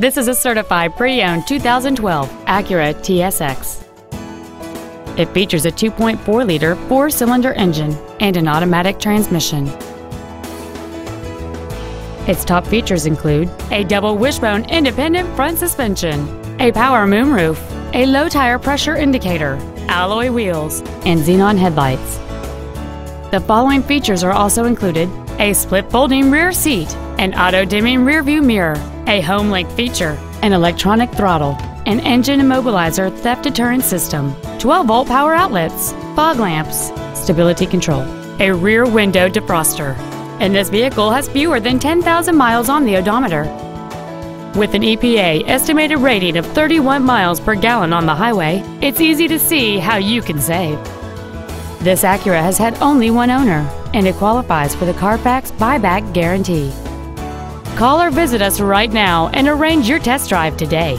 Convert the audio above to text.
This is a certified pre-owned 2012 Acura TSX. It features a 2.4-liter four-cylinder engine and an automatic transmission. Its top features include a double wishbone independent front suspension, a power moonroof, a low tire pressure indicator, alloy wheels, and xenon headlights. The following features are also included: a split folding rear seat, an auto-dimming rearview mirror, a HomeLink feature, an electronic throttle, an engine immobilizer theft deterrent system, 12-volt power outlets, fog lamps, stability control, a rear window defroster, and this vehicle has fewer than 10,000 miles on the odometer. With an EPA estimated rating of 31 miles per gallon on the highway, it's easy to see how you can save. This Acura has had only one owner, and it qualifies for the Carfax buyback guarantee. Call or visit us right now and arrange your test drive today.